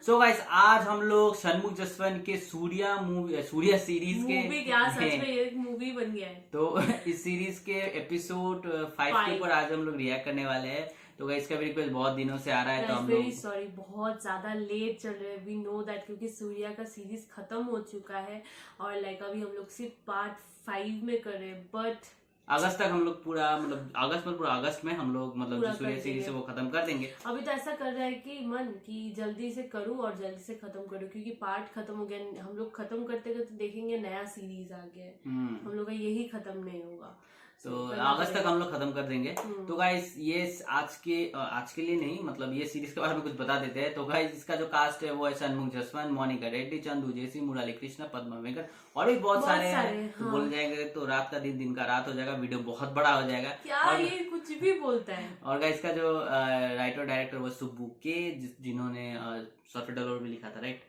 So guys आज हम लोग सनमुख जसवंत के सूर्या सीरीज के मूवी क्या सच में ये एक मूवी बन गया है। तो इस सीरीज के एपिसोड 5 के ऊपर आज हम लोग रिएक्ट करने वाले हैं। तो गाइस इसका भी रिक्वेस्ट बहुत दिनों से आ रहा है, तो हम लोग सॉरी बहुत ज्यादा लेट चल रहे हैं। वी नो दैट क्योंकि सूर्या का सीरीज खत्म हो चुका है और अभी हम लोग सिर्फ पार्ट 5 में कर रहे हैं, बट अगस्त तक हम लोग पूरा अगस्त में हम लोग जो सूर्य सीरीज है वो खत्म कर देंगे। अभी तो ऐसा कर रहा है कि मन कि जल्दी से करूं और जल्दी से खत्म करूं, क्योंकि पार्ट खत्म हो गया। हम लोग खत्म करते करते देखेंगे नया सीरीज आ गया है, हम लोग का यही खत्म नहीं होगा। तो अगस्त तक हम लोग खत्म कर देंगे। तो गाइस ये आज के लिए नहीं, ये सीरीज के बारे में कुछ बता देते हैं। तो गाइस इसका जो कास्ट है वो है सनमुख जसवंत, मोनिका रेड्डी, चंदू जेसी, मुराली कृष्णा, पद्मा वेंकट और भी बहुत सारे हैं। तो बोल जाएंगे तो रात का दिन का रात हो जाएगा, वीडियो बहुत बड़ा हो जाएगा। क्या और ये कुछ भी बोलता है। और गाइस इसका जो राइटर डायरेक्टर वो सुब्बू के, जिन्होंने सॉफ्टवेयर भी लिखा था, राइट।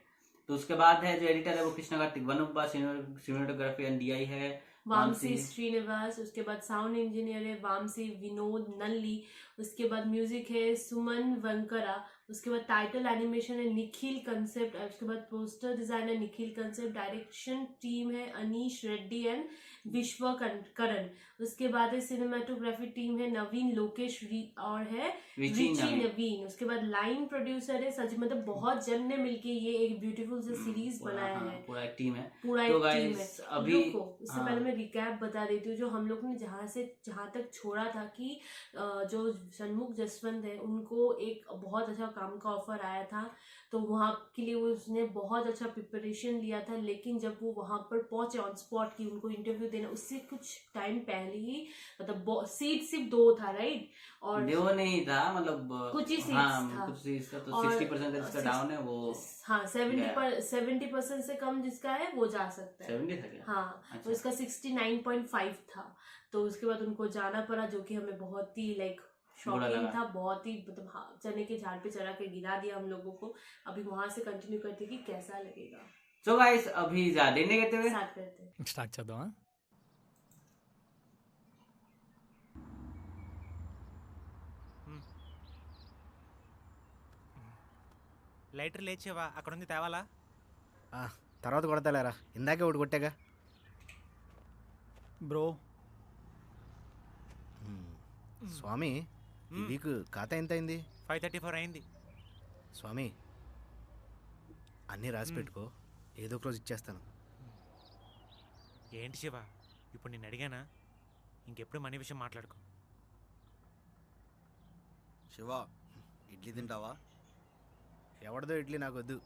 तो उसके बाद है जो एडिटर है वो Krishna Karthik Vanubba, cinematography and DI है वामसी श्रीनिवास, उसके बाद साउंड इंजीनियर है वामसी विनोद नल्ली, उसके बाद म्यूजिक है सुमन वंकरा, उसके बाद टाइटल एनिमेशन है निखिल कंसेप्ट, उसके बाद पोस्टर डिजाइन है निखिल कंसेप्ट, डायरेक्शन टीम है अनीश रेड्डी एंड विश्व करण, उसके बाद है सिनेमेटोग्राफी टीम है नवीन लोकेश और है रिची नवीन, उसके बाद लाइन प्रोड्यूसर है सच बहुत जन ने मिलके ये एक ब्यूटीफुल से सीरीज बनाया है। पूरा एक टीम है, पूरा तो एक टीम है। अभी इससे पहले मैं रिकैप बता देती हूँ जो हम लोग ने जहाँ तक छोड़ा था कि जो सनमुख जसवंत है उनको एक बहुत अच्छा काम का ऑफर आया था, तो वहाँ के लिए उसने बहुत अच्छा प्रिपरेशन लिया था। लेकिन जब वो वहाँ पर पहुंचे ऑन स्पॉट की उनको इंटरव्यू देना, उससे कुछ टाइम पहले ही सीट सिर्फ 2 था, राइट। और 2 नहीं था, कुछ ही सीट्स था, तो 60% इसका डाउन है वो। हाँ 70% से कम जिसका है वो जा सकता है। 70 था क्या? हाँ अच्छा। तो इसका 69.5 था। तो उसके बाद उनको जाना पड़ा, जो कि हमें बहुत ही शॉकिंग था, बहुत ही चने के झाड़ पे चढ़ा के गिरा दिया हम लोगों को। अभी वहां से कंटिन्यू करते कि कैसा लगेगा। तो गाइस अभी ज्यादा नहीं कहते हुए स्टार्ट చేద్దామా? లైటర్ లేచేవా? అక్కడ ఉంది తేవాలా? తర్వాత కొడతాలేరా, ఇందాకే ఒకటి కొట్టాగా బ్రో. స్వామి ఈ వీక్ ఖాతా ఎంత అయింది? 534 అయింది స్వామి. అన్నీ రాసి పెట్టుకో, ఏదో ఒక రోజు ఇచ్చేస్తాను. ఏంటి శివ, ఇప్పుడు నేను అడిగానా? ఇంకెప్పుడు మనీ విషయం మాట్లాడుకో. శివ ఇడ్లీ తింటావా? ఎవడదో ఇడ్లీ నాకు వద్దు.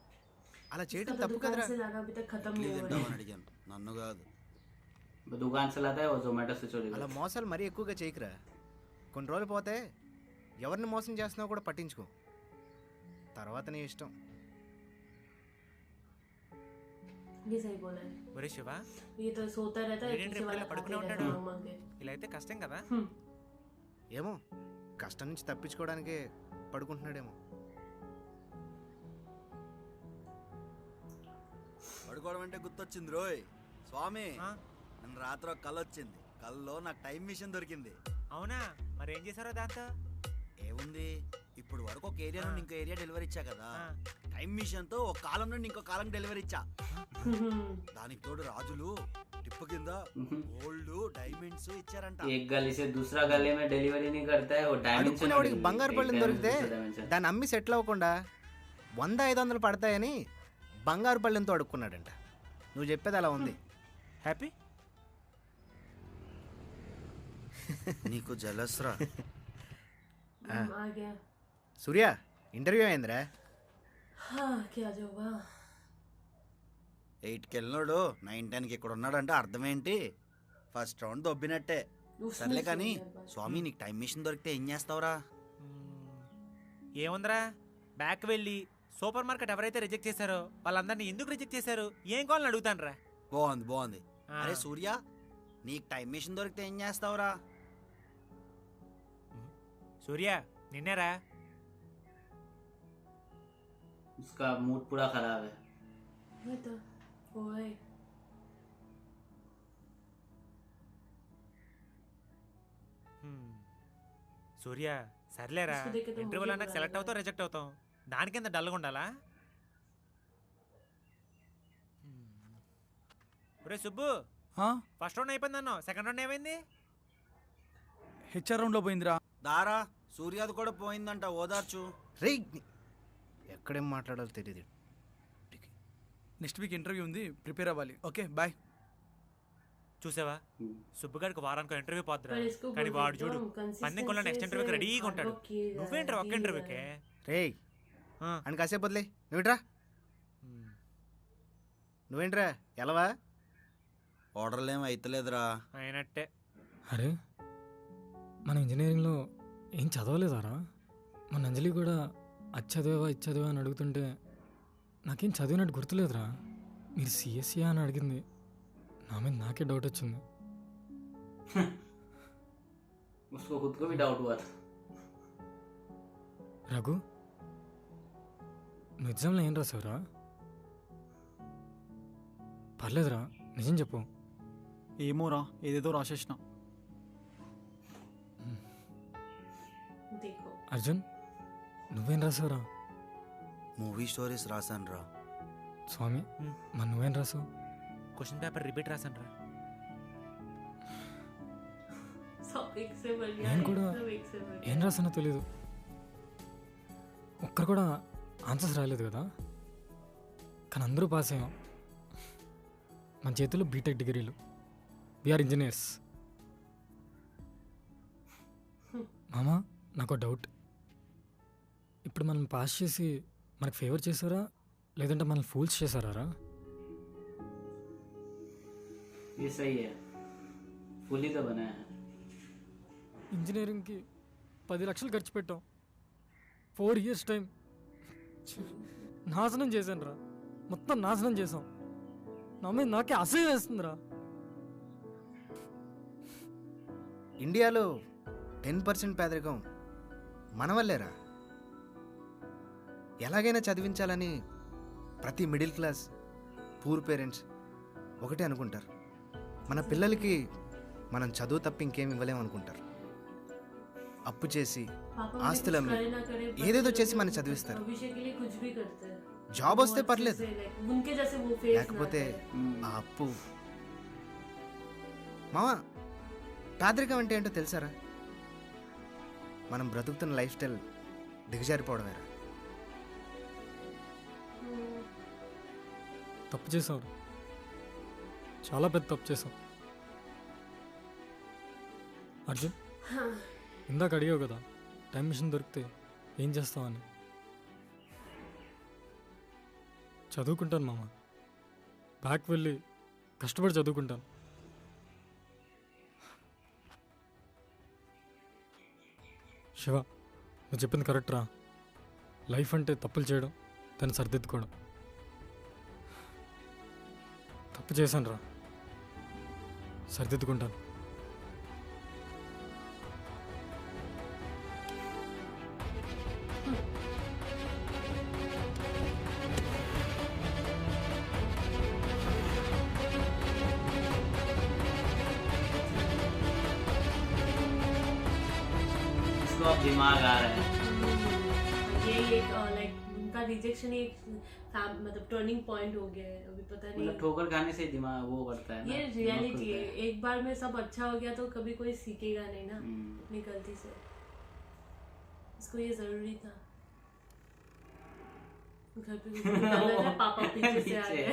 అలా చేయటం తప్పు కదరా. ఇడ్లీ తింటావని అడిగాను, నన్ను కాదు. दुकान से लाता है वो जोमेटो से चोरी అలా మోసాలు మరీ ఎక్కువగా చేయకురా. కొన్ని రోజులు పోతే ఎవరిని మోసం చేస్తున్నావు కూడా పట్టించుకో, తర్వాత నీ ఇష్టం. ये सही बोला है। ఒరే శివ, ये तो सोता रहता है, వీడేంటి पीछे वाला ఎప్పుడైనా పడుకునే खाते ఉంటాడు? रहता है मांग के। ఇలా అయితే కష్టం కదా. ఏమో కష్టం నుంచి తప్పించుకోవడానికే పడుకుంటున్నాడేమో. పడుకోవడం అంటే గుర్తొచ్చింది రోయ్ స్వామి. ఆ? నన్ను రాత్రి ఒక కళ వచ్చింది. కళ్ళలో నాకు టైం మిషన్ దొరికింది. అవునా? మరి ఏం చేశారో దాంతో? ఏముంది, ఇప్పుడు వరకు ఒక ఏరియా నుండి ఇంకో ఏరియా డెలివరీ ఇచ్చా కదా. ఆ. టైం మిషన్ తో ఒక కాలం నుండి ఇంకో కాలం డెలివరీ ఇచ్చా. దానికి తోడు రాజులు టిప్పు కింద గోల్డ్ డైమండ్స్ ఇచ్చారంట. एक गली से दूसरा गली में डिलीवरी नहीं करता है वो डायमेंशन. అడుక్కునేవాడికి బంగారు పళ్ళని దొరికితే దాన్ని అమ్మి సెటిల్ అవ్వకుండా 100-500 పడతాయని బంగారు పళ్ళెంతో అడుక్కున్నాడంట. నువ్వు చెప్పేది అలా ఉంది. హ్యాపీ? నీకు జలస్ రా. आ गया। సూర్య ఇంటర్వ్యూ అయిందిరా. हाँ क्या जो हुआ? 8కి వెళ్ళినోడు 9-10కి ఇక్కడ ఉన్నాడంటే అర్థం ఏంటి? ఫస్ట్ రౌండ్ దొబ్బినట్టే. సర్లే కానీ స్వామి, నీకు టైం మిషన్ దొరికితే ఏం చేస్తావురా? ఏముందిరా, బ్యాక్ వెళ్ళి సూపర్ మార్కెట్ ఎవరైతే రిజెక్ట్ చేశారో వాళ్ళందరినీ ఎందుకు రిజెక్ట్ చేశారు, ఏం కావాలని అడుగుతాను రా. బాగుంది. అరే సూర్య, నీకు టైం మిషన్ దొరికితే ఏం చేస్తావురా? సూర్య నిన్నేరా. उसका मूड पूरा खराब है. मैं तो ओए సూర్య సర్లేరా, इसको देख के तो ఇంటర్వ్యూలో मुझे నాకు बुरा సెలెక్ట్ लगा। అవుతావు రిజెక్ట్ అవుతాం, దానికింత డల్గా ఉండాలా? ఒరే సుబ్బు, ఫస్ట్ రౌండ్ అయిపోయింది అన్నావు, సెకండ్ రౌండ్ ఏమైంది? హెచ్ఆర్ రౌండ్లో పోయిందిరా. దారా సూర్యాది కూడా పోయిందంట, ఓదార్చు. రే ఎక్కడేం మాట్లాడాలో తెలియదు. నెక్స్ట్ వీక్ ఇంటర్వ్యూ ఉంది, ప్రిపేర్ అవ్వాలి. Okay bye. చూసావా, సుబ్బుగాడికి వారానికి ఇంటర్వ్యూ పోద్దురా, पर इसको కానీ వాడు చూడు consistency పందెం కొల్ల నెక్స్ట్ ఇంటర్వ్యూకి से రెడీగా ఉంటాడు. hard work किए जा నువ్వేంట్రా ఒక్క रहे हैं, ఇంటర్వ్యూకే? రే అని కాసేపు వదిలే, నువ్వేంట్రా ఎలవా? ఆర్డర్లేం అయితలేదురా. అయినట్టే. అరే మన ఇంజనీరింగ్లో ఏం చదవలేదారా? మన అంజలి కూడా అది చదివావా ఇది చదివా అని అడుగుతుంటే నాకేం చదివినట్టు గుర్తులేదురా. మీరు సిఎస్సి అని అడిగింది, నా మీద నాకే డౌట్ వచ్చింది. उसको खुद को भी डाउट हुआ था. రఘు, నువ్వు ఎగ్జామ్లో ఏం రాసావురా? పర్లేదురా, నిజం చెప్పు. ఏమోరా, ఏదేదో రాసేసిన. देखो అర్జున్, నువ్వేం రాసావురా? మూవీ స్టోరీస్ రాసాను రా. స్వామి, మరి నువ్వేం రాసావు? క్వశ్చన్ పేపర్ రిపీట్ రాసాను రా. सब एक से बढ़िया నేను है, కూడా सब एक से बढ़िया ఏం రాసానో తెలీదు. ఒక్కరు కూడా ఆన్సర్స్ రాలేదు కదా, కానీ అందరూ పాస్ అయ్యాం. మన చేతుల్లో బీటెక్ డిగ్రీలు, వీఆర్ ఇంజనీర్స్. మామా, నాకు డౌట్. ఇప్పుడు మనం పాస్ చేసి మనకు ఫేవర్ చేశారా లేదంటే మనల్ని ఫూల్స్ చేశారా? ये सही है, फुली तो बना है. ఇంజనీరింగ్కి 10 లక్షలు ఖర్చు పెట్టాం, 4 years టైం నాశనం చేశాను రా, మొత్తం నాశనం చేసాం. నా మీద నాకే అసహ్యం వేస్తుందిరా. ఇండియాలో 10% పేదరికం మన వల్లేరా. ఎలాగైనా చదివించాలని ప్రతి మిడిల్ క్లాస్ పూర్ పేరెంట్స్ ఒకటే అనుకుంటారు, మన పిల్లలకి మనం చదువు తప్ప ఇంకేం ఇవ్వలేము అనుకుంటారు. అప్పు చేసి पापा ఆస్తులు అమ్మి करे ना करे पर ఏదేదో చేసి మన చదివిస్తారు. भविष्य के लिए कुछ भी करते हैं. జాబ్ వస్తే बहुत పర్లేదు, से like उनके जैसे वो फेस ना లేకపోతే करें. ఆ అప్పు. మావా, పేదరికం అంటే ఏంటో తెలుసారా? మనం బ్రతుకుతున్న లైఫ్ స్టైల్ దిగజారిపోవడమేరా. తప్పు చేసావు, చాలా పెద్ద తప్పు చేసావు. అర్జున్, ఇందాక అడిగావు కదా టైం మిషన్ దొరికితే ఏం చేస్తావని. చదువుకుంటాను మామ, బ్యాక్ వెళ్ళి కష్టపడి చదువుకుంటాను. శివ, నువ్వు చెప్పింది కరెక్ట్ రా. లైఫ్ అంటే తప్పులు చేయడం, దాన్ని సరిదిద్దుకోవడం. తప్పు చేశాను రా, సరిదిద్దుకుంటాను. इसको अब दिमाग आ रहा है. ये एक लाइक उनका रिजेक्शन ही एक मतलब टर्निंग पॉइंट हो गया है. अभी पता मतलब नहीं, ठोकर खाने से दिमाग वो बढ़ता है ना, ये दिमाग रियलिटी खुलता है. एक बार में सब अच्छा हो गया तो कभी कोई सीखेगा नहीं ना अपनी गलती से. इसको ये जरूरी था. घर पे कुछ निकाला था, पापा पीछे से आ गए.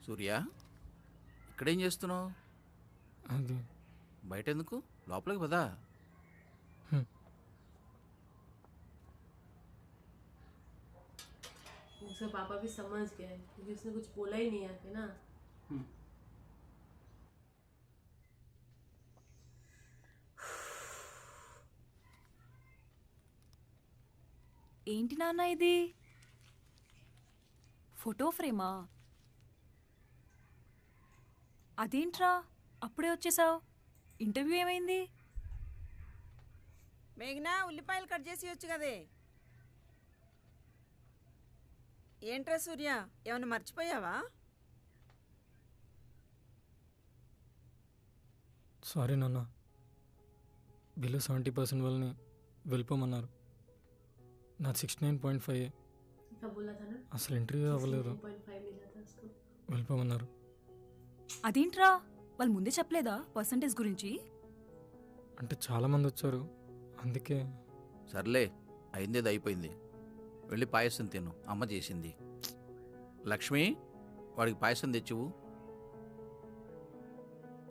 సూర్య, ఇక్కడేం చేస్తున్నావు? అది బయట ఎందుకు, లోపలికి పదా. उसका पापा भी समझ गया है क्योंकि उसने कुछ बोला ही नहीं आके ना. ఏంటి నాన్న ఇది? ఫోటో ఫ్రేమా? అదేంట్రా అప్పుడే వచ్చేసావు? ఇంటర్వ్యూ ఏమైంది? మేఘనా, ఉల్లిపాయలు కట్ చేసి వచ్చు కదే. ఏంట్రా సూర్య, ఏమైనా మర్చిపోయావా? సారీ నాన్న, బిలో 70% వాళ్ళని వెళ్ళిపోమన్నారు. నా 69.5 क्या बोला था ना, అసలు ఇంటర్వ్యూ అవ్వలేదు, 16.5 मिला था उसको. వెళ్ళిపోమన్నారు. అదేంట్రా వాళ్ళు ముందే చెప్పలేదా పర్సంటేజ్ గురించి? అంటే చాలామంది వచ్చారు అందుకే. సర్లే, అయిందేది అయిపోయింది. వెళ్ళి పాయసం తిను, అమ్మ చేసింది. లక్ష్మి, వాడికి పాయసం తెచ్చివు.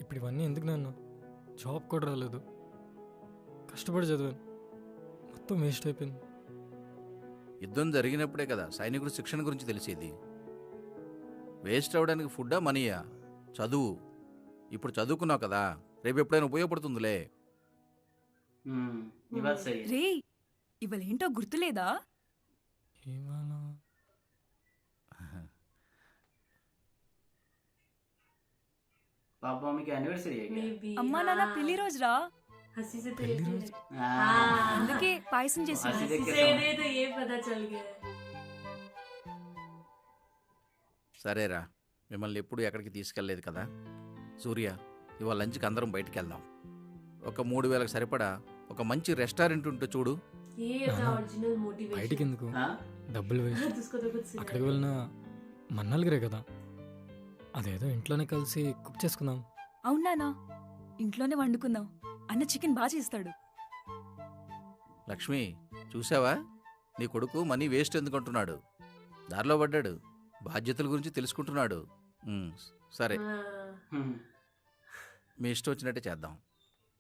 ఇప్పుడు ఇవన్నీ ఎందుకు నాన్న? జాబ్ కూడా రాలేదు, కష్టపడి చదివాను, మొత్తం వేస్ట్ అయిపోయింది. యుద్ధం జరిగినప్పుడే కదా సైనికుడు శిక్షణ గురించి తెలిసేది. వేస్ట్ అవ్వడానికి ఫుడ్డా మనీయా? చదువు. ఇప్పుడు చదువుకున్నావు కదా, రేపు ఎప్పుడైనా ఉపయోగపడుతుందిలే. ये बात सही है. రే ఇవాళ ఏంటో గుర్తులేదా? ఇవాళ पापा मम्मी की एनिवर्सरी है क्या? मे बी అమ్మా నాన్న పెళ్లి రోజురా, हंसी से तो పెళ్లి ये రోజు? हाँ. అందుకే పాయసం చేసి हंसी देख हंसी के से समझ- इन्हें तो ये पता चल गया है. సరేరా, మిమ్మల్ని ఎప్పుడు ఎక్కడికి తీసుకెళ్ళలేదు కదా. సూర్య, ఇవాళ లంచ్కి అందరం బయటికి వెళ్దాం. ఒక 3,000కి సరిపడా ఒక మంచి రెస్టారెంట్ ఉంటే చూడు. ये अपना ओरिजिनल బయటికి मोटिवेशन. ఎందుకు? हाँ? డబ్బులు వేస్ట్. उसको तो कुछ सिखा అక్కడికి వెళ్ళినా మన నలుగురే కదా, అదేదో ఇంట్లోనే కలిసి కుక్ చేసుకుందాం. అవునానా, ఇంట్లోనే వండుకుందాం. అన్న చికెన్ బాగా చేస్తాడు. లక్ష్మి, చూసావా, నీ కొడుకు మనీ వేస్ట్ ఎందుకు అంటున్నాడు? దారిలో పడ్డాడు, బాధ్యతల గురించి తెలుసుకుంటున్నాడు. సరే, हाँ. మీ ఇష్టం వచ్చినట్టే చేద్దాం.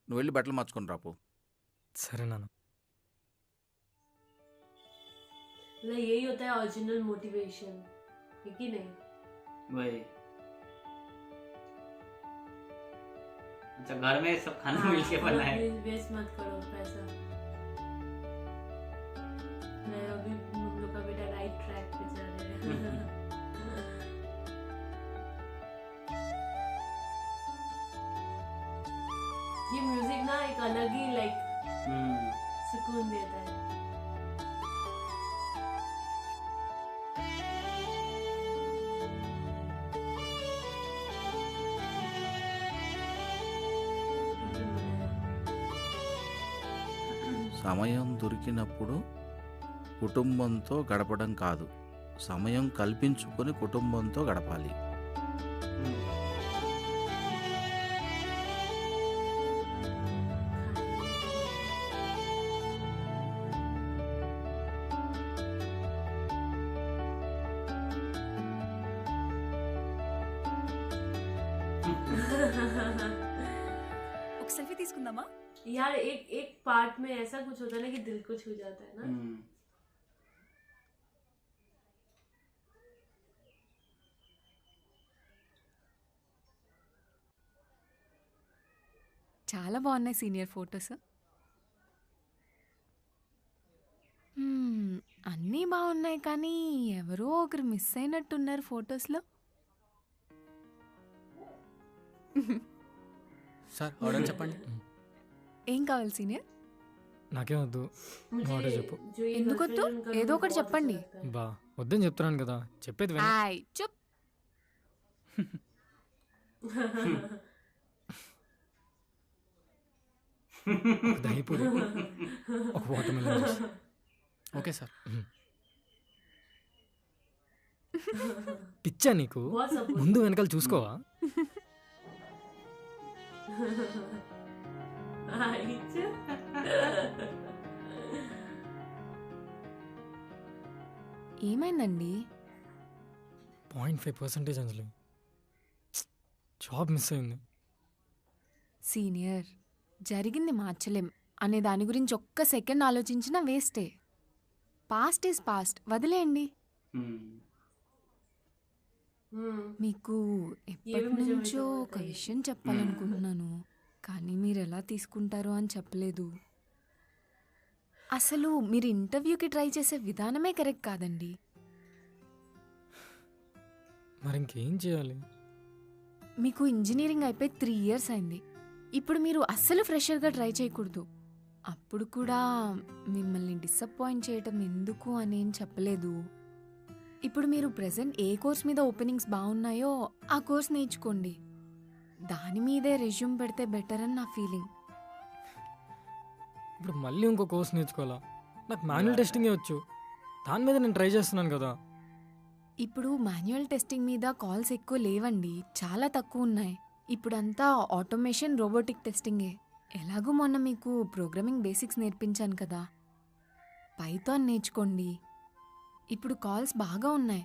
నువ్వు వెళ్ళి బట్టలు మార్చుకొని రాపు. సరే నాన్న. मतलब यही होता है ओरिजिनल मोटिवेशन, है कि नहीं? वही. अच्छा, घर में सब खाना हाँ, मिलके बनाए. वेस्ट मत करो पैसा. मैं अभी हम लोग का बेटा राइट ट्रैक पे जा रहे हैं. ये म्यूजिक ना एक अलग ही लाइक सुकून देता है. సమయం దొరికినప్పుడు కుటుంబంతో గడపడం కాదు, సమయం కల్పించుకొని కుటుంబంతో గడపాలి. ఒక సెల్ఫీ తీసుకుందామా? यार एक एक पार्ट में ऐसा कुछ होता है ना कि दिल को छू जाता है ना. చాలా బాగున్నాయి సీనియర్ ఫొటోస్. అన్నీ బాగున్నాయి కానీ ఎవరో ఒకరు మిస్ అయినట్టున్నారు ఫొటోస్లో. సార్ ఆర్డర్ చెప్పండి. ఏం కావాలి సీనియర్? నాకేం వద్దు, నువ్వు ఆర్డర్ చెప్పు. जो ये ఎందుకు వద్దు? girlfriend उनका ఏదో मुझे ఒకటి बहुत చెప్పండి. अच्छा लगता है. బా వద్దని చెప్తున్నాను కదా, చెప్పేది విను. హాయ్ చెప్. ఒక దహిపూరి, ఒక water melon juice. Okay sir. పిచ్చా నీకు? बहुत सब ముందు వెనకాల చూసుకోవా? ఏమైందండి? 0.5% అంజలి, జాబ్ మిస్ అయింది. సీనియర్, జరిగింది మార్చలేం అనే దాని గురించి ఒక్క సెకండ్ ఆలోచించినా వేస్టే. పాస్ట్ ఈజ్ పాస్ట్, వదిలేయండి. మీకు ఎప్పటి నుంచో ఒక విషయం చెప్పాలనుకుంటున్నాను, కానీ మీరు ఎలా తీసుకుంటారో అని చెప్పలేదు. అసలు మీరు ఇంటర్వ్యూకి ట్రై చేసే విధానమే కరెక్ట్ కాదండి. మరి ఇంకేం చేయాలి? మీకు ఇంజనీరింగ్ అయిపోయి 3 years అయింది. ఇప్పుడు మీరు అస్సలు ఫ్రెషర్గా ట్రై చేయకూడదు. అప్పుడు కూడా మిమ్మల్ని డిసప్పాయింట్ చేయటం ఎందుకు అనేం చెప్పలేదు. ఇప్పుడు మీరు ప్రెజెంట్ ఏ కోర్స్ మీద ఓపెనింగ్స్ బాగున్నాయో ఆ కోర్స్ నేర్చుకోండి. దాని మీదే రెజ్యూమ్ పెడితే బెటర్ అని నా ఫీలింగ్. ఇప్పుడు మళ్ళీ ఇంకో కోర్స్ నేర్చుకోవాలా? నాకు మాన్యువల్ టెస్టింగే వచ్చు, దాని మీద నేను ట్రై చేస్తున్నాను కదా. ఇప్పుడు మాన్యువల్ టెస్టింగ్ మీద కాల్స్ ఎక్కువ లేవండి, చాలా తక్కువ ఉన్నాయి. ఇప్పుడంతా ఆటోమేషన్, రోబోటిక్ టెస్టింగే. ఎలాగో మొన్న మీకు ప్రోగ్రామింగ్ బేసిక్స్ నేర్పించాను కదా, పైథాన్ నేర్చుకోండి. ఇప్పుడు కాల్స్ బాగా ఉన్నాయి,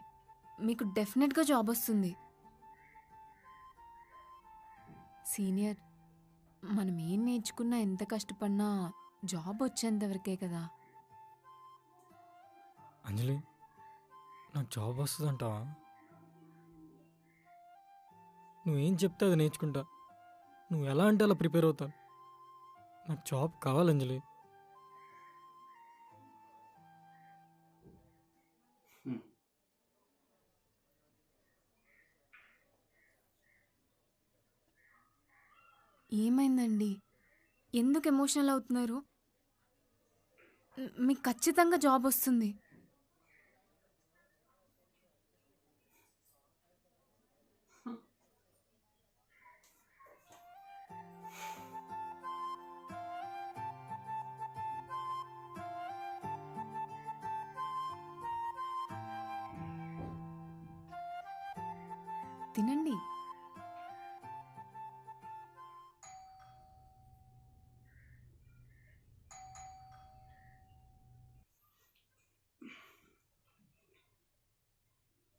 మీకు డెఫినెట్గా జాబ్ వస్తుంది. సీనియర్, మనం ఏం నేర్చుకున్నా ఎంత కష్టపడినా జాబ్ వచ్చేంతవరకే కదా. అంజలి, నాకు జాబ్ వస్తుందంటావా? నువ్వేం చెప్తే అది నేర్చుకుంటా. నువ్వు ఎలా అంటే అలా ప్రిపేర్ అవుతా. నాకు జాబ్ కావాలి అంజలి. ఏమైందండి? ఎందుకు ఎమోషనల్ అవుతున్నారు? మీకు ఖచ్చితంగా జాబ్ వస్తుంది. తినండి.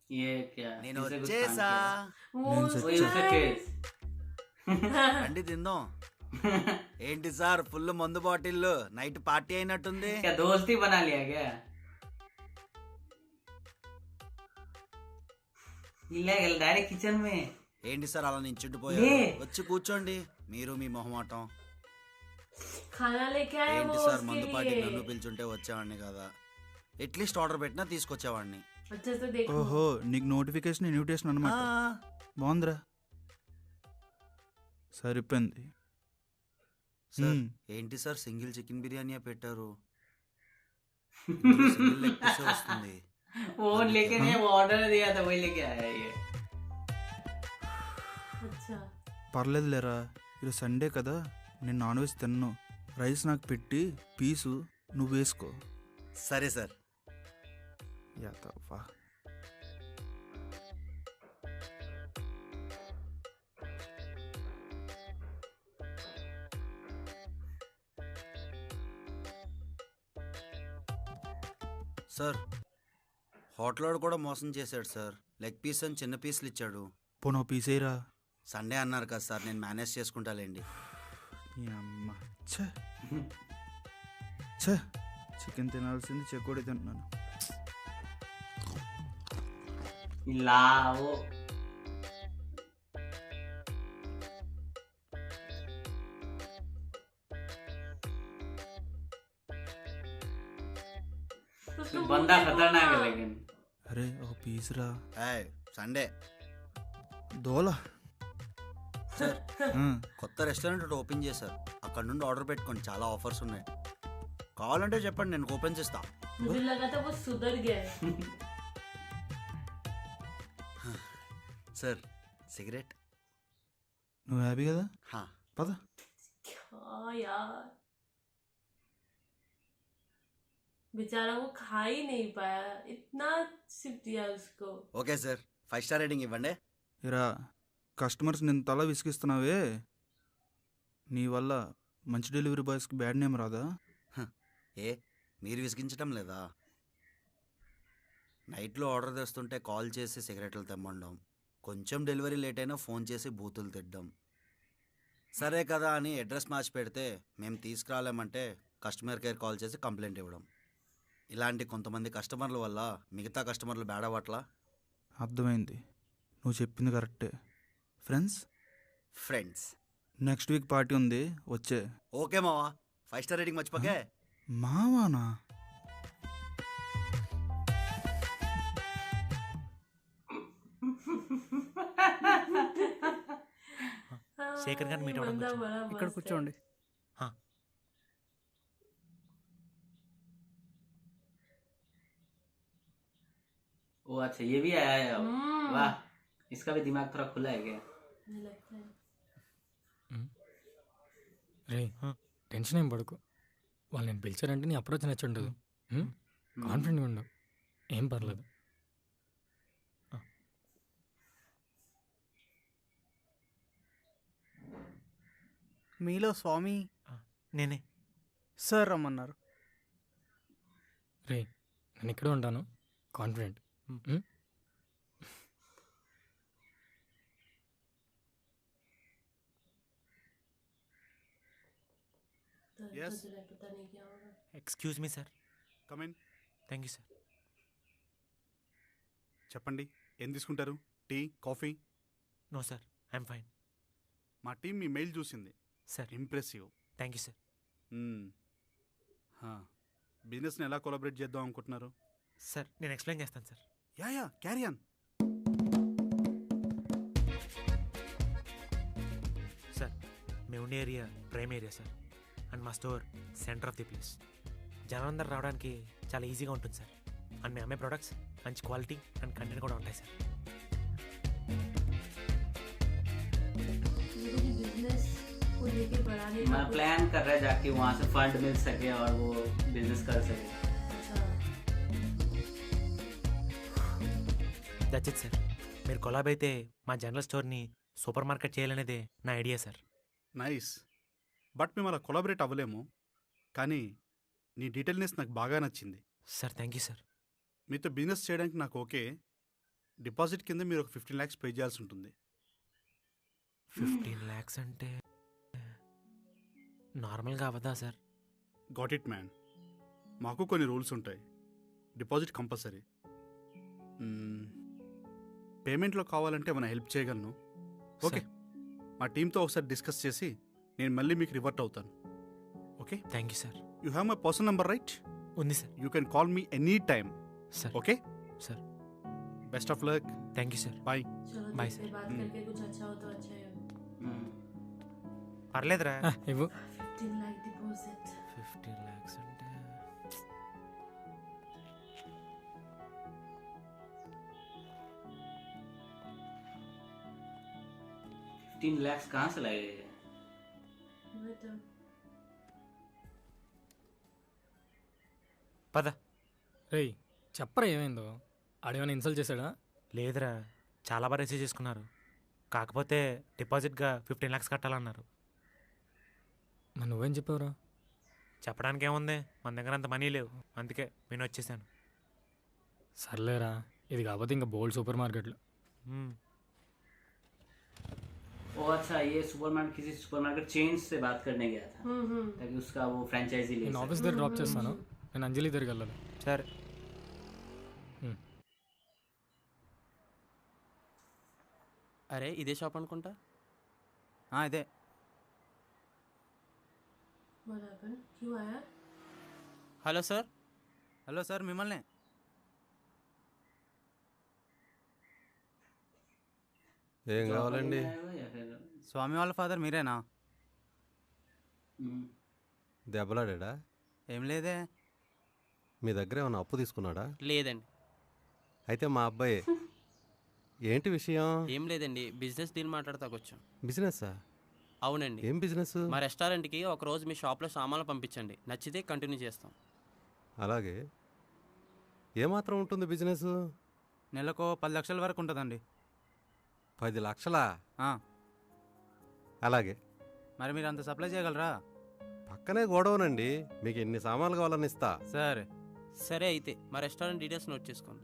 ये क्या నేను इसे कुछ వచ్చేసా. खान के- वही उसका केस రండి తిందాం. ఏంటి సార్ ఫుల్ మందు బాటిల్, నైట్ పార్టీ అయినట్టుంది. क्या दोस्ती बना लिया क्या? డాడీ కిచెన్ మే. ఏంటి సార్ అలా నించుండిపోయారు? లే. వచ్చి కూర్చోండి. మీరు మీ మొహమాటం. खाना लेके आए ఏంటి वो సార్ उसके మందు పార్టీ लिए। నన్ను పిలిచుంటే వచ్చేవాడిని కదా. అట్లీస్ట్ ఆర్డర్ పెట్టినా తీసుకొచ్చేవాడిని. अच्छे से देखो। ఓహో, నీకు నోటిఫికేషన్ ఇన్విటేషన్ అనమాట. బాగుందిరా, సరిపోయింది. సార్ మ్మ్. ఏంటి సార్ సింగిల్ చికెన్ బిర్యానీ పెట్టారు? ఇందులో సింగిల్ లెగ్ పీసే వస్తుంది. वो लेके नहीं, वो ऑर्डर दिया था वही लेके आया ये. अच्छा పర్లేదు లేరా, ఈరోజు సండే కదా, నేను నాన్ వెజ్ తిన్ను. రైస్ నాకు పెట్టి పీసు నువ్వు వేసుకో. సరే సార్. యాతవ్వా. సార్ హోటల్ కూడా మోసం చేశాడు సార్. లెగ్ పీస్ అని చిన్న పీసులు ఇచ్చాడు. పోనో పీసేరా. సండే అన్నారు కదా సార్, నేను మేనేజ్ చేసుకుంటాలేండి. ఈ అమ్మ ఛే ఛే, చికెన్ తినాల్సింది చెకోడి తింటున్నాను. ఇలా वो उसको बंदा बोलते खतरनाक है बोलना। लेकिन. అరే ఒక పీస్ రా. ఏయ్ సండే దోల. సార్ ఆ, కొత్త రెస్టారెంట్ ఒకటి ఓపెన్ చేశారు. అక్కడ నుండి ఆర్డర్ పెట్టుకోండి, చాలా ఆఫర్స్ ఉన్నాయి. కావాలంటే చెప్పండి, నేను ఓపెన్ చేస్తా. मुझे लगा था वो सुधर गया है। Sir cigarette. నువ్వు హ్యాపీ కదా? హా. పద. क्या यार, बेचारा वो खा ही नहीं पाया, इतना सिर्फ दिया उसको। ఓకే సార్, 5 స్టార్ రేటింగ్ ఇవ్వండి. ఇరా, కస్టమర్స్ నేను తల విసిగిస్తున్నావే, నీ వల్ల మంచి డెలివరీ బాయ్స్కి బ్యాడ్ నేమ్ రాదా? ఏ మీరు విసిగించడం లేదా? నైట్లో ఆర్డర్ తెస్తుంటే కాల్ చేసి సిగరెట్లు తెమ్మండం, కొంచెం డెలివరీ లేట్ అయినా ఫోన్ చేసి బూతులు తిట్టడం. సరే కదా అని అడ్రస్ మార్చి పెడితే మేము తీసుకురాలేమంటే కస్టమర్ కేర్ కాల్ చేసి కంప్లైంట్ ఇవ్వడం. ఇలాంటి కొంతమంది కస్టమర్ల వల్ల మిగతా కస్టమర్లు బ్యాడ్ అవ్వట్లా. అర్థమైంది, నువ్వు చెప్పింది కరెక్టే. ఫ్రెండ్స్ నెక్స్ట్ వీక్ పార్టీ ఉంది, వచ్చే. ఓకే మావా, 5 స్టార్ రేటింగ్ మర్చిపోకే. మావానా? శేఖర్ గారిని మీట్ అవ్వడం बंदा గురించి. बड़ा ఇక్కడ मस्त है। కూర్చోండి. ओ अच्छा, ये भी आया है अब. हम्म। वाह, इसका भी दिमाग थोड़ा खुला है क्या? मुझे लगता है రే, టెన్షన్ ఏం పడుకో. వాళ్ళు నేను పిలిచారంటే నీ అప్రోచ్ నచ్చుండదు. కాన్ఫిడెంట్గా ఉండు, ఏం పర్లేదు. మీలో స్వామి నేనే. సార్ రమ్మన్నారు. రే నేను ఇక్కడే ఉంటాను, కాన్ఫిడెంట్. Yes. पता नहीं क्या होगा. Excuse me sir. Come in. Thank you sir. చెప్పండి, ఏం తీసుకుంటారు? Tea, coffee? No sir, I'm fine. మా టీం మీ మెయిల్ చూసింది sir. Impressive. Thank you sir. బిజినెస్ని ఎలా కొలాబరేట్ చేద్దాం అనుకుంటున్నారు? సార్ నేను ఎక్స్ప్లెయిన్ చేస్తాను sir. Yeah carry on. Sir మేము ఉండే area prime area sir, and మా store centre of the place. జనాలందరూ రావడానికి చాలా ఈజీగా ఉంటుంది సార్. అండ్ మేము అమ్మే ప్రోడక్ట్స్ మంచి క్వాలిటీ అండ్ కంటెంట్ కూడా ఉంటాయి సార్. बिजनेस को लेके बढ़ाने का मैं प्लान कर रहा है जाके वहाँ से फंड मिल सके और वो बिजनेस कर सके. That's it sir. మీరు కొలాబ్ అయితే మా జనరల్ స్టోర్ని సూపర్ మార్కెట్ చేయాలనేదే నా ఐడియా సార్. నైస్. బట్ మేము అలా కొలాబరేట్ అవ్వలేము, కానీ నీ డీటెయిల్నెస్ నాకు బాగా నచ్చింది. Sir thank you sir. మీతో బిజినెస్ చేయడానికి నాకు ఓకే. డిపాజిట్ కింద మీరు ఒక 15 lakhs పే చేయాల్సి ఉంటుంది. 15 lakhs అంటే నార్మల్గా అవ్వదా సార్? Got it man. మాకు కొన్ని రూల్స్ ఉంటాయి. Deposit compulsory. పేమెంట్లో కావాలంటే ఏమైనా హెల్ప్ చేయగలను. ఓకే, మా టీంతో ఒకసారి డిస్కస్ చేసి నేను మళ్ళీ మీకు రివర్ట్ అవుతాను. Okay, thank you sir. You have my personal number right? ఉంది sir. You can call me any time. Sir. Okay sir. Best of luck. Thank you sir. Bye. चलो बाय तुमसे बात करके कुछ अच्छा हो तो अच्छा ही हो. పర్లేదురా. ఇవ్వు. 15 lakh deposit. 15 lakhs అంటే 15 lakhs कहाँ से लाए? పద. రేయ్ చెప్పరా ఏమైందో? ఆడేమైనా ఇన్సల్ట్ చేశాడా? లేదురా, చాలా బాగా రిసీవ్ చేసుకున్నారు. కాకపోతే డిపాజిట్గా 15 lakhs కట్టాలన్నారు. మరి నువ్వేం చెప్పావురా? చెప్పడానికి ఏముంది, మన దగ్గర అంత మనీ లేవు, అందుకే నేను వచ్చేసాను. సర్లేరా, ఇది కాకపోతే ఇంకా బోల్డ్ సూపర్ మార్కెట్లు. ओ अच्छा, ये सुपरमार्केट किसी सुपरमार्केट चेन से बात करने गया था ताकि उसका वो फ्रेंचाइजी ले నేను सके. ఆఫీస్ దగ్గర డ్రాప్ చేస్తాను. నేను అంజలి దగ్గరికి వెళ్ళాలి. సరే. అరే ఇదే షాప్ అనుకుంటా. ఇదే. What happened? क्यों आया? Hello sir. హలో సార్, మిమ్మల్ని. ఏం కావాలండి? స్వామి వాళ్ళ ఫాదర్ మీరేనా? దెబ్బలాడా? ఏం లేదే. మీ దగ్గర ఏమైనా అప్పు తీసుకున్నాడా? లేదండి. అయితే మా అబ్బాయి. ఏంటి విషయం? ఏం లేదండి, బిజినెస్ డీల్ మాట్లాడతాకొచ్చాం. బిజినెస్సా? అవునండి. ఏం బిజినెస్? మా రెస్టారెంట్కి ఒకరోజు మీ షాప్లో సామాన్లు పంపించండి, నచ్చితే కంటిన్యూ చేస్తాం. అలాగే. ఏమాత్రం ఉంటుంది బిజినెస్? నెలకు 10 లక్షల వరకు ఉంటుందండి. 10 లక్షలా? అలాగే. మరి మీరు అంత సప్లై చేయగలరా? పక్కనే గోడౌనండి, మీకు ఎన్ని సామాన్లు కావాలని ఇస్తా. సరే. సరే అయితే మా రెస్టారెంట్ డీటెయిల్స్ నోట్ చేసుకోండి.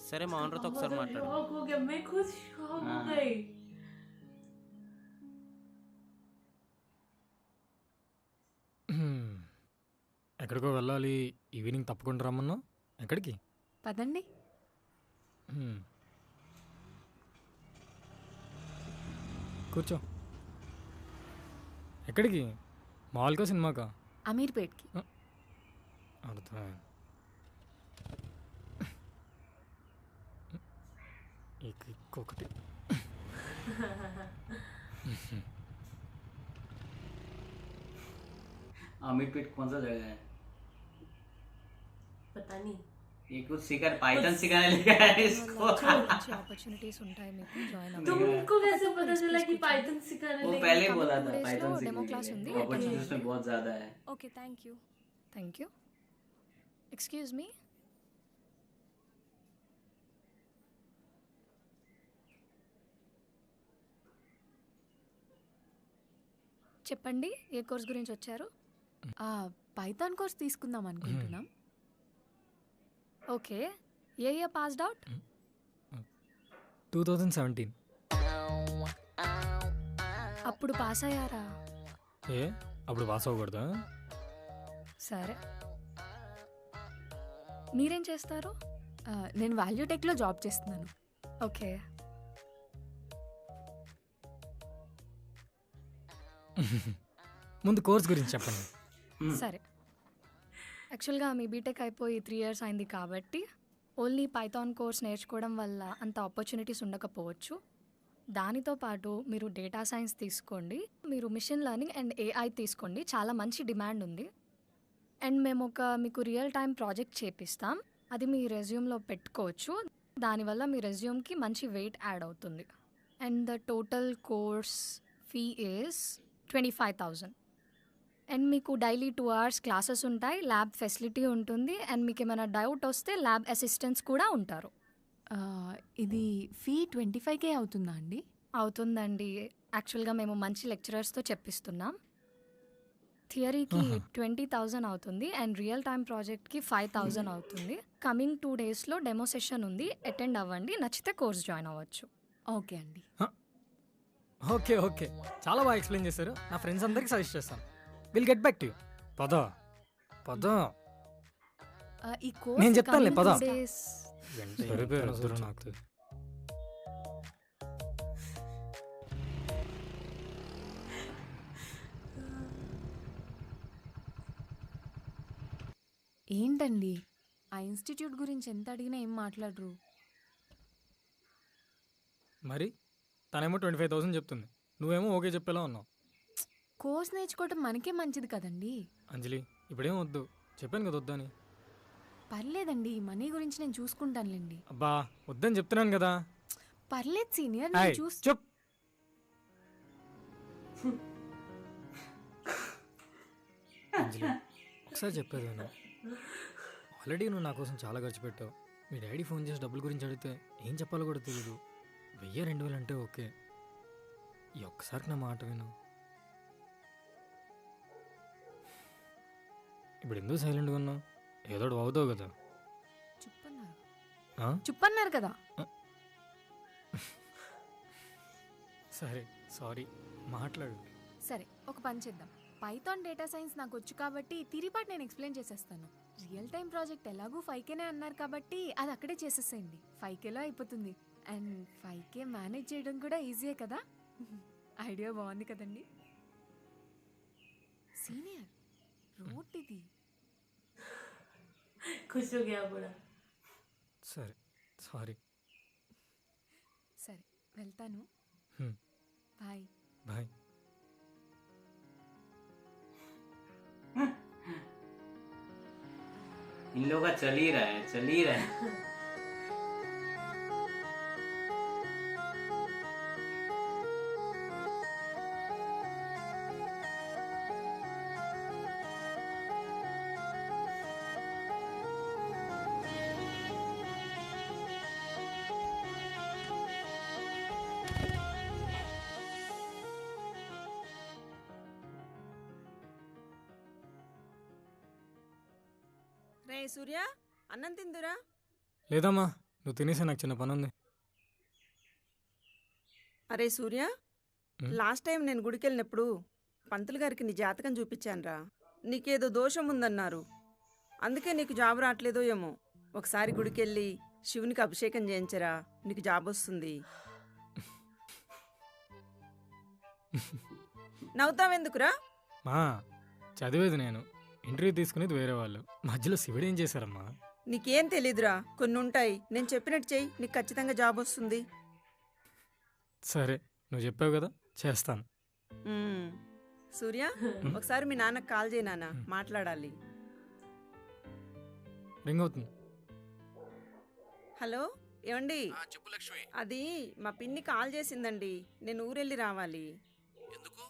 సరే, మా ఓనర్తో ఒకసారి మాట్లాడు. शॉक हो गया, मैं खुद शॉक हो गई. ఎక్కడికో వెళ్ళాలి, ఈవినింగ్ తప్పకుండా రమ్మన్నా. ఎక్కడికి? పదండి. కూర్చో. ఎక్కడికి? మాల్కా సినిమాకా? అమీర్పేట్కి. అర్థమైంది. ఇంకొకటి. अमीरपेट कौन सा जगह है? पता नहीं. ये कुछ सिखा, पाइथन सिखाने लेके आया है इसको. अपॉर्चुनिटीज ఉంటాయి మీకు జాయిన్ అవ్వండి. तुमको कैसे पता चला कि पाइथन सिखाने वो लेके? पहले बोला था days पाइथन లో सीखने demo के class ఉంది, लिए. attend अपॉर्चुनिटीज में बहुत ज्यादा है. Okay, thank you. Excuse me. చెప్పండి, ఏ కోర్స్ గురించి వచ్చారు? పైథాన్ కోర్స్ తీసుకుందాం అనుకుంటున్నాం. ఓకే, ఏ ఇయర్ పాస్డ్ అవుట్? 2017. అప్పుడు పాస్ అయ్యారా? ఏ అప్పుడు పాస్ అవ్వకూడదా? సరే, మీరేం చేస్తారు? నేను వాల్యూటెక్లో జాబ్ చేస్తున్నాను. ఓకే, ముందు కోర్స్ గురించి చెప్పండి. సరే. యాక్చువల్గా మీ బీటెక్ అయిపోయి 3 years అయింది కాబట్టి ఓన్లీ పైథాన్ కోర్స్ నేర్చుకోవడం వల్ల అంత ఆపర్చునిటీస్ ఉండకపోవచ్చు. దానితో పాటు మీరు డేటా సైన్స్ తీసుకోండి, మీరు మిషన్ లెర్నింగ్ అండ్ ఏఐ తీసుకోండి, చాలా మంచి డిమాండ్ ఉంది. అండ్ మేము మీకు రియల్ టైం ప్రాజెక్ట్ చేపిస్తాం, అది మీ రెజ్యూమ్లో పెట్టుకోవచ్చు. దానివల్ల మీ రెజ్యూమ్కి మంచి వెయిట్ యాడ్ అవుతుంది. And the total course fee is 25,000. And మీకు డైలీ 2 hours క్లాసెస్ ఉంటాయి, ల్యాబ్ ఫెసిలిటీ ఉంటుంది, అండ్ మీకు ఏమైనా డౌట్ వస్తే ల్యాబ్ అసిస్టెంట్స్ కూడా ఉంటారు. ఇది ఫీ 25K అవుతుందా అండి? అవుతుందండి. యాక్చువల్గా మేము మంచి లెక్చరర్స్తో చెప్పిస్తున్నాం. థియరీకి 20,000 అవుతుంది అండ్ రియల్ టైం ప్రాజెక్ట్కి 5,000 అవుతుంది. కమింగ్ 2 daysలో డెమో సెషన్ ఉంది, అటెండ్ అవ్వండి, నచ్చితే కోర్స్ జాయిన్ అవ్వచ్చు. ఓకే అండి. ఓకే ఓకే, చాలా బాగా ఎక్స్ప్లెయిన్ చేశారు. నా ఫ్రెండ్స్ అందరికి సజెస్ట్ చేస్తాను. Will get back to you. పద పద, ఈ కోర్స్ నేను చెప్తానులే, పద. డేస్ నాకు ఏంటండి ఆ ఇన్స్టిట్యూట్ గురించి ఎంత అడిగినా ఏం మాట్లాడరు? మరి తనేమో 25,000 చెప్తుంది, నువ్వేమో ఓకే చెప్పేలా ఉన్నావు. కోర్స్ నేర్చుకోవటం మనకే మంచిది కదండి. అంజలి ఇప్పుడేం వద్దు, చెప్పాను కదా వద్దని. పర్లేదండి, మనీ గురించి నేను చూసుకుంటానులేండి. అబ్బా వద్దని చెప్తున్నాను కదా. పర్లేదు సీనియర్, హాయ్, నేను చూసి చెప్. అంజలి ఒకసారి చెప్పేది విను. ఆల్రెడీ నువ్వు నా కోసం చాలా ఖర్చు పెట్టావు. మీ డాడీ ఫోన్ చేసి డబ్బుల గురించి అడిగితే ఏం చెప్పాలో కూడా తెలియదు. 1,000-2,000 అంటే ఓకే, ఈ ఒక్కసారికి నా మాట విను. ఇప్పుడు ఎందుకు సైలెంట్గా ఉన్నావు? ఏదో ఒకటి అవుతావు కదా. చుప్పన్నారు కదా. సరే సారీ, మాట్లాడు. సరే, ఒక పని చేద్దాం. పైథాన్ డేటా సైన్స్ నాకు వచ్చు కాబట్టి తిరిపాటు నేను ఎక్స్ప్లెయిన్ చేసేస్తాను. రియల్ టైం ప్రాజెక్ట్ ఎలాగూ 5Kనే అన్నారు కాబట్టి అది అక్కడే చేసేసేయండి. 5Kలో అయిపోతుంది. అండ్ 5K మేనేజ్ చేయడం కూడా ఈజీయే కదా. ఐడియా బాగుంది కదండి సీనియర్. రోట్ ఇది. खुश हो गया पूरा. సరే సారీ. సరే వెళ్తాను. Bye bye. इन लोगों का चल ही रहा है, चल ही रहा है. రే సూర్య, అన్నం తిందురా. లేదమ్మా, నువ్వు తినేసే, నాకు చిన్న పని ఉంది. అరే సూర్య, లాస్ట్ టైం నేను గుడికి వెళ్ళినప్పుడు పంతులు గారికి నీ జాతకం చూపించానురా. నీకేదో దోషం ఉందన్నారు, అందుకే నీకు జాబ్ రావట్లేదో ఏమో. ఒకసారి గుడికి వెళ్ళి శివునికి అభిషేకం చేయించరా, నీకు జాబ్ వస్తుంది. నవ్వుతావెందుకురా? మా చదివేది నేను, ఇంటర్వ్యూ తీసుకునేది వేరే వాళ్ళు, మధ్యలో శివుడు ఏం చేశారమ్మా? నీకేం తెలీదురా, కొన్ని ఉంటాయి. నేను చెప్పినట్టు చెయ్యి, నీకు ఖచ్చితంగా జాబ్ వస్తుంది. సరే నువ్వు చెప్పావు కదా, చేస్తాను. సూర్య, ఒకసారి మీ నాన్నకు కాల్ చేయి నాన్న, మాట్లాడాలి. రింగ్ అవుతుంది. హలో, ఏమండి? చెప్పు లక్ష్మి. అది మా పిన్ని కాల్ చేసిందండి, నేను ఊరెళ్ళి రావాలి. ఎందుకు?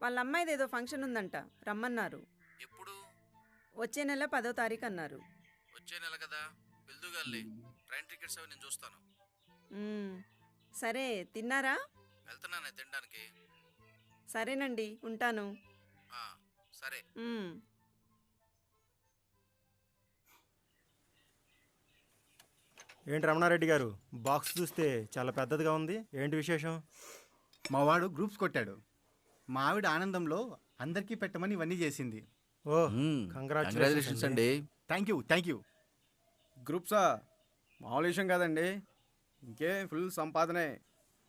వాళ్ళ అమ్మాయిది ఏదో ఫంక్షన్ ఉందంట, రమ్మన్నారు. ఎప్పుడు? వచ్చే నెల 10వ తారీఖు అన్నారు. వచ్చే నెల కదా, వెళ్దుగాలి. ట్రైన్ టికెట్స్ అవి నేను చూస్తాను. సరే, తిన్నారా? వెళ్తున్నానే తినడానికి. సరేనండి, ఉంటాను. సరే. మ్మ్. ఏంటి రమణారెడ్డి గారు, బాక్స్ చూస్తే చాలా పెద్దదిగా ఉంది. ఏంటి విశేషం? మా వాడు గ్రూప్స్ కొట్టాడు. మా ఆవిడ ఆనందంలో అందరికీ పెట్టమని ఇవన్నీ చేసింది. ఓ కంగ్రాచులేషన్స్ అండి. Thank you. గ్రూప్సా మామూలు విషయం కాదండి. ఇంకే ఫుల్ సంపాదనే.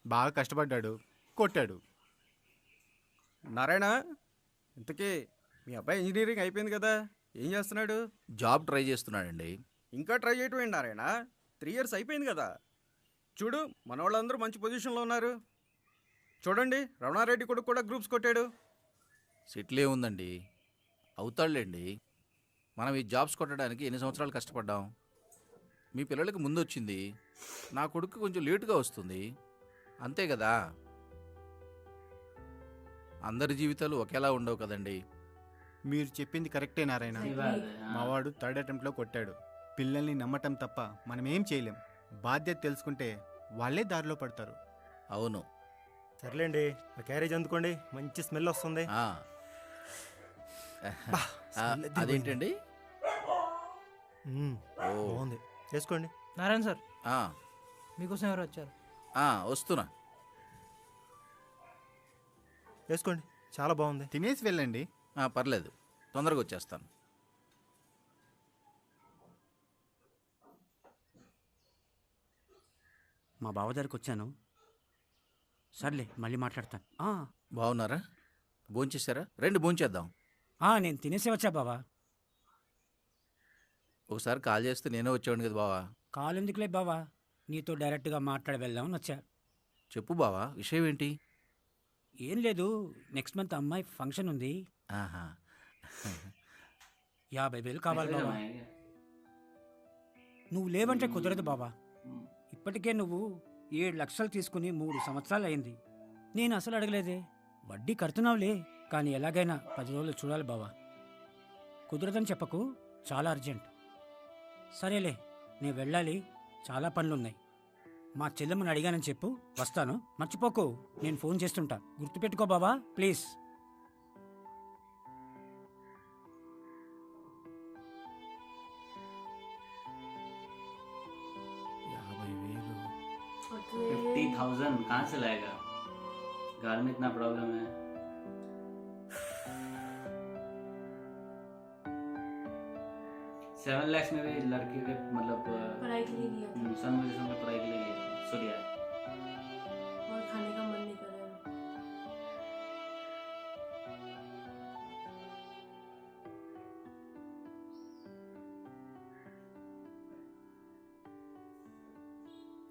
బాగా కష్టపడ్డాడు, కొట్టాడు. నారాయణ, ఇంతకీ మీ అబ్బాయి ఇంజనీరింగ్ అయిపోయింది కదా, ఏం చేస్తున్నాడు? జాబ్ ట్రై చేస్తున్నాడండి. ఇంకా ట్రై చేయటం ఏంటి నారాయణ? 3 years అయిపోయింది కదా. చూడు, మన వాళ్ళందరూ మంచి పొజిషన్లో ఉన్నారు. చూడండి, రమణారెడ్డి కొడుకు కూడా గ్రూప్స్ కొట్టాడు. సెటిల్ ఏముందండి, అవుతాడులేండి. మనం ఈ జాబ్స్ కొట్టడానికి ఎన్ని సంవత్సరాలు కష్టపడ్డాం. మీ పిల్లలకి ముందు వచ్చింది, నా కొడుకు కొంచెం లేటుగా వస్తుంది, అంతే కదా. అందరి జీవితాలు ఒకేలా ఉండవు కదండి. మీరు చెప్పింది కరెక్టే నారాయణ. మా వాడు 3rd అటెంప్ట్లో కొట్టాడు. పిల్లల్ని నమ్మటం తప్ప మనం ఏం చేయలేం. బాధ్యత తెలుసుకుంటే వాళ్ళే దారిలో పడతారు. అవును. సర్లేండి, ఆ క్యారేజ్ అందుకోండి, మంచి స్మెల్ వస్తుంది. అదేంటండి? బాగుంది, వేసుకోండి. నారాయణ సార్, మీకోసం ఎవరు వచ్చారు? వస్తున్నా. వేసుకోండి, చాలా బాగుంది. తినేసి వెళ్ళండి. పర్లేదు, తొందరగా వచ్చేస్తాను. మా బావ దగ్గరికి వచ్చాను. సర్లే, మళ్ళీ మాట్లాడతాను. బాగున్నారా? భోంచేశారా? రండి భోంచేద్దాం. నేను తినేసే వచ్చా బావా. ఒకసారి కాల్ చేస్తే నేనే వచ్చేవాడిని కదా బావా. కాల్ ఎందుకులే బావా, నీతో డైరెక్ట్గా మాట్లాడి వెళ్దామని వచ్చా. చెప్పు బావా, విషయం ఏంటి? ఏం లేదు, నెక్స్ట్ మంత్ అమ్మాయి ఫంక్షన్ ఉంది. 50,000 కావాలి బావా. నువ్వు లేవంటే కుదరదు బావా. ఇప్పటికే నువ్వు 7 లక్షలు తీసుకుని 3 సంవత్సరాలు అయింది. నేను అసలు అడగలేదే. వడ్డీ కడుతున్నావులే, కానీ ఎలాగైనా 10 రోజులు చూడాలి బావా. కుదరదని చెప్పకు, చాలా అర్జెంట్. సరేలే, నేను వెళ్ళాలి, చాలా పనులున్నాయి. మా చెల్లెమ్మని అడిగానని చెప్పు, వస్తాను. మర్చిపోకు, నేను ఫోన్ చేస్తుంటా. గుర్తుపెట్టుకో బావా, ప్లీజ్. $50,000 कहाँ से लाएगा? घर में इतना प्रॉब्लम है. $7 लाख में भी लड़की के मतलब पढ़ाई के लिए लिया था। सन में पढ़ाई के लिए लिया सूर्या. और खाने का मन नहीं कर रहा है.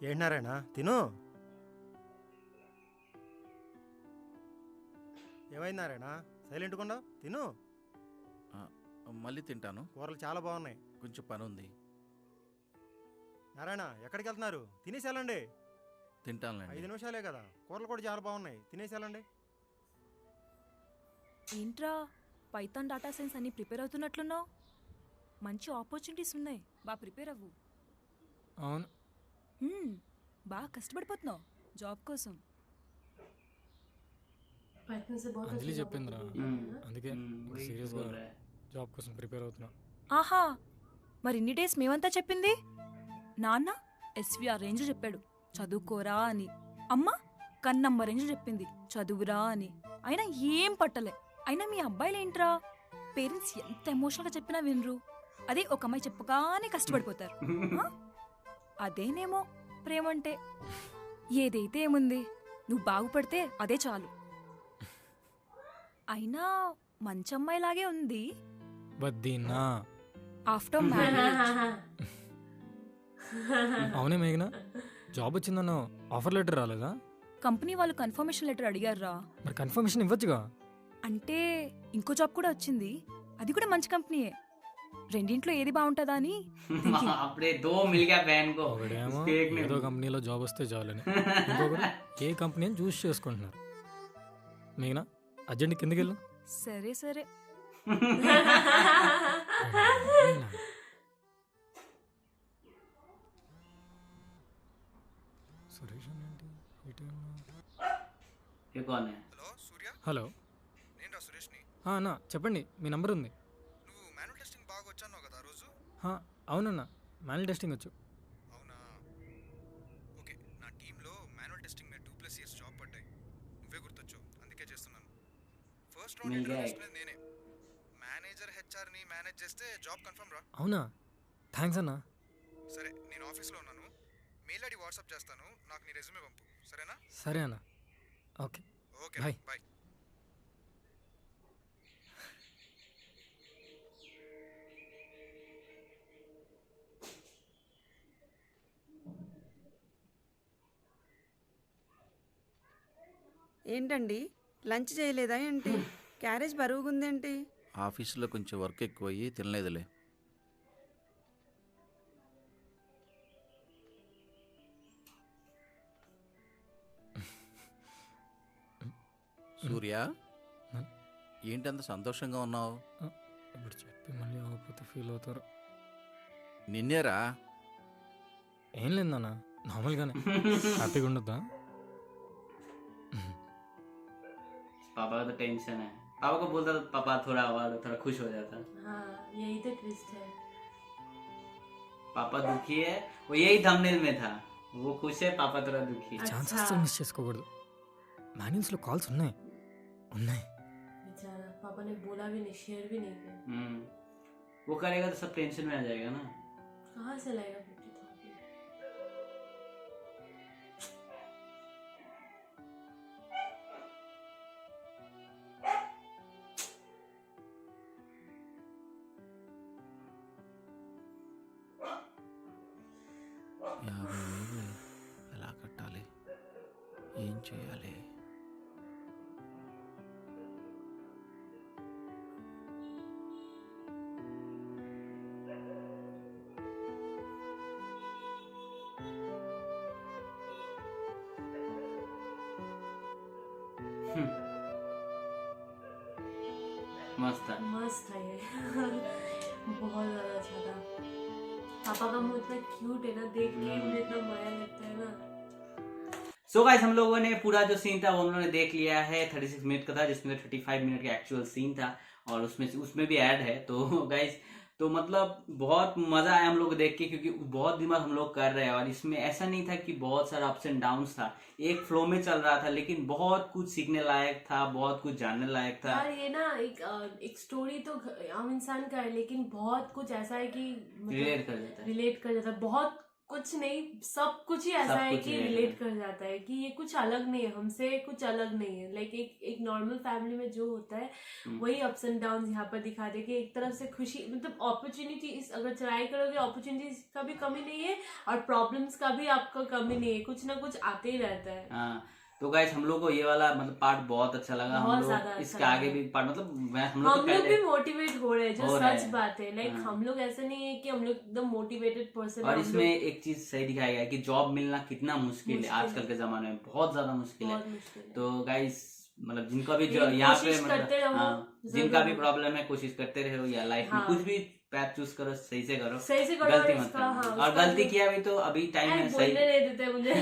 ఏంటి నారాయణ, తిను. ఏమైంది నారాయణ, సైలెంట్గా ఉన్నావు? తిను. మళ్ళీ తింటాను. కూరలు చాలా బాగున్నాయి. కొంచెం పని ఉంది. నారాయణ, ఎక్కడికి వెళ్తున్నారు? తినేసి వెళ్ళండి. తింటానులేండి. 5 నిమిషాలే కదా, కూరలు కూడా చాలా బాగున్నాయి, తినేసి వెళ్ళండి. ఏంట్రా, పైథాన్ డేటా సైన్స్ అన్ని ప్రిపేర్ అవుతున్నట్లున్నావు? మంచి ఆపర్చునిటీస్ ఉన్నాయి, బాగా ప్రిపేర్ అవ్వు. అవును, బాగా కష్టపడిపోతున్నావు జాబ్ కోసం. అంజలి చెప్పిందిరా, అందుకే సీరియస్గా జాబ్ కోసం ప్రిపేర్ అవుతున్నా. ఆహా, మరి ఇన్ని డేస్ మేమంతా చెప్పింది? నాన్న ఎస్విఆర్ రేంజ్ చెప్పాడు, చదువుకోరా అని. అమ్మ కన్నమ్మ రేంజ్ చెప్పింది, చదువురా అని. అయినా ఏం పట్టలే. అయినా మీ అబ్బాయిలేంట్రా, పేరెంట్స్ ఎంత ఎమోషనల్గా చెప్పినా వినరు. అదే ఒక అమ్మాయి చెప్పగానే కష్టపడిపోతారు. అదేనేమో ప్రేమంటే. ఏదైతే ఏముంది, నువ్వు బాగుపడితే అదే చాలు. అయినా మంచి అమ్మాయిలాగే ఉంది. వద్దీనా ఆఫ్టర్ మ్యారేజ్. అవునే మేఘనా, జాబ్ వచ్చిందన్న ఆఫర్ లెటర్ రాలేదా? కంపెనీ వాళ్ళు కన్ఫర్మేషన్ లెటర్ అడిగారా. మరి కన్ఫర్మేషన్ ఇవ్వచ్చుగా. అంటే ఇంకో జాబ్ కూడా వచ్చింది, అది కూడా మంచి కంపెనీయే. రెండింట్లో ఏది బాగుంటుందా అని అప్పుడే దో మిల్ గయా బహన్ కో. ఒకడేమో ఏదో కంపెనీలో జాబ్ వస్తే చాలని, ఇంకొకరు ఏ కంపెనీ అని చూస్ చేసుకుంటున్నారు. మేఘనా, అర్జెంట్ కిందకి వెళ్ళు. సరే సరే. సురేష్ ఏంటి ఈ టైంలో? ये कौन है? హలో అన్న చెప్పండి మీ నంబర్ ఉంది. అవునన్నా మాన్యువల్ టెస్టింగ్ వచ్చు. मिल गया एक. మేనేజర్ హెచ్ఆర్ ని మేనేజ్ చేస్తే జాబ్ కన్ఫర్మ్ రా. అవునా, థ్యాంక్స్ అన్న. సరే నేను ఆఫీస్లో ఉన్నాను, మెయిల్ ఐడి వాట్సాప్ చేస్తాను, నాకు నీ రెజ్యూమే పంపు సరేనా? సరే అన్న, ఓకే ఓకే బాయ్. బాయ్. ఏంటండి లంచ్ చేయలేదా ఏంటి? క్యారేజ్ బరువుగుందేంటి? ఆఫీస్లో కొంచెం వర్క్ ఎక్కువయ్యి తినలేదులే. సూర్య, ఏంటంత సంతోషంగా ఉన్నావు? ఇప్పుడు చెప్పి మళ్ళీ అవ్వకపోతే ఫీల్ అవుతారు. నిన్నేరా? ఏం లేదన్నా, నార్మల్గానే. హ్యాపీగా ఉండొద్దా? पापा का तो टेंशन है. पापा को बोलता तो पापा थोड़ा खुश हो जाता. हाँ, यही तो ट्विस्ट है. पापा दुखी है, वो यही थंबनेल में था. वो खुश है, पापा थोड़ा दुखी है. ఛాన్స్ అస్సలు మిస్ చేసుకోకూడదు. మాన్యువల్స్లో కాల్స్ ఉన్నాయి. बेचारा पापा ने बोला भी नहीं, शेयर भी नहीं किया. वो करेगा तो सब टेंशन में आ जाएगा ना. कहाँ से लाएगा 50,000? ఎలా కట్టాలి, ఏం చేయాలి? मस्त था. मस्त था ये. बहुत ज्यादा अच्छा था. पापा का मुंह इतना क्यूट है ना, देख के मुझे इतना माया लगता है ना. सो गाइस, हम लोगों ने पूरा जो सीन था वो हम लोगों ने देख लिया है. 36 मिनट का था, जिसमें 35 मिनट का एक्चुअल सीन था और उसमें भी ऐड है. तो गाइस, तो मतलब बहुत मजा आया हम लोग को देख के, क्योंकि बहुत दिमाग हम लोग कर रहे हैं और इसमें ऐसा नहीं था कि बहुत सारा अप्स एंड डाउन्स था. एक फ्लो में चल रहा था, लेकिन बहुत कुछ सीखने लायक था, बहुत कुछ जानने लायक था. यार ये ना एक स्टोरी तो आम इंसान का है, लेकिन बहुत कुछ ऐसा है कि रिलेट कर जाता है. रिलेट कर जाता है. बहुत कुछ नहीं, सब कुछ ही ऐसा है कि रिलेट कर जाता है कि ये कुछ अलग नहीं है, हमसे कुछ अलग नहीं है. लाइक एक नॉर्मल फैमिली में जो होता है वही अप्स एंड डाउन यहाँ पर दिखाते हैं कि एक तरफ से खुशी, मतलब अपॉर्चुनिटीज अगर ट्राई करोगे, अपॉर्चुनिटीज का भी कमी नहीं है और प्रॉब्लम्स का भी आपका कमी नहीं है. कुछ ना कुछ आते ही रहता है. हाँ, तो गाइस हम लोग को ये वाला मतलब पार्ट बहुत अच्छा लगा. हम लोग इसके आगे भी पार्ट, मतलब हम लोग भी मोटिवेट हो रहे हैं, जो सच बात है. लाइक हाँ. हम लोग ऐसा नहीं है कि हम लोग एकदम मोटिवेटेड पर्सन. और इसमें एक चीज सही दिखाया गया है कि जॉब मिलना कितना मुश्किल है आजकल के जमाने में, बहुत ज्यादा मुश्किल है. तो गाइस, मतलब जिनका भी जो यहाँ पे मतलब जिनका भी प्रॉब्लम है, कोशिश करते रहो या लाइफ में कुछ भी पैथ चूज करो, सही से करो, गलती मत करो. और गलती किया भी तो अभी टाइम है, सही नहीं देते मुझे.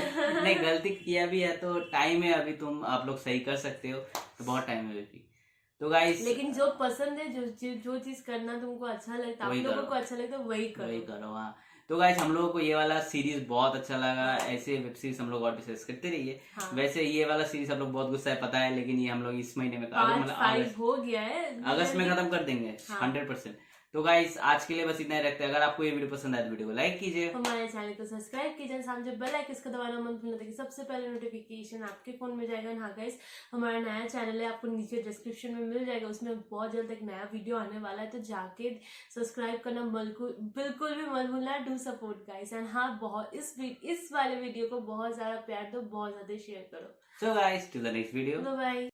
नहीं, गलती किया भी है तो टाइम है अभी, आप लोग सही कर सकते हो, तो बहुत टाइम है अभी. तो गाइस, लेकिन जो पसंद है, जो चीज करना तुमको अच्छा लगता है, आप लोगों को अच्छा लगता है, वही करो. हाँ, तो गाइस हम लोगों को ये वाला सीरीज बहुत अच्छा लगा. ऐसे वेब सीरीज हम लोग और डिस्कस करते रहिए. हाँ. वैसे ये वाला सीरीज हम लोग बहुत गुस्सा है, पता है, लेकिन ये हम लोग इस महीने में हो गया है, अगस्त में खत्म कर देंगे 100%. तो गाइस आज के लिए बस इतना ही रखते हैं. अगर आपको ये वीडियो पसंद आए तो वीडियो को लाइक कीजिए, हमारे चैनल को सब्सक्राइब कीजिए, साथ में बेल आइकन को दबाना मत भूलना ताकि सबसे पहले नोटिफिकेशन आपके फोन में जाएगा. हाँ गाइस, हमारा नया चैनल है, आपको नीचे डिस्क्रिप्शन में मिल जाएगा. उसमें बहुत जल्द एक नया वीडियो आने वाला है, तो जाके सब्सक्राइब करना बिल्कुल भी मत भूलना. Do support guys. एंड हाँ, बहुत इस वाले वीडियो को बहुत सारा प्यार दो, बहुत ज्यादा शेयर करो. So guys, till the next video, bye bye.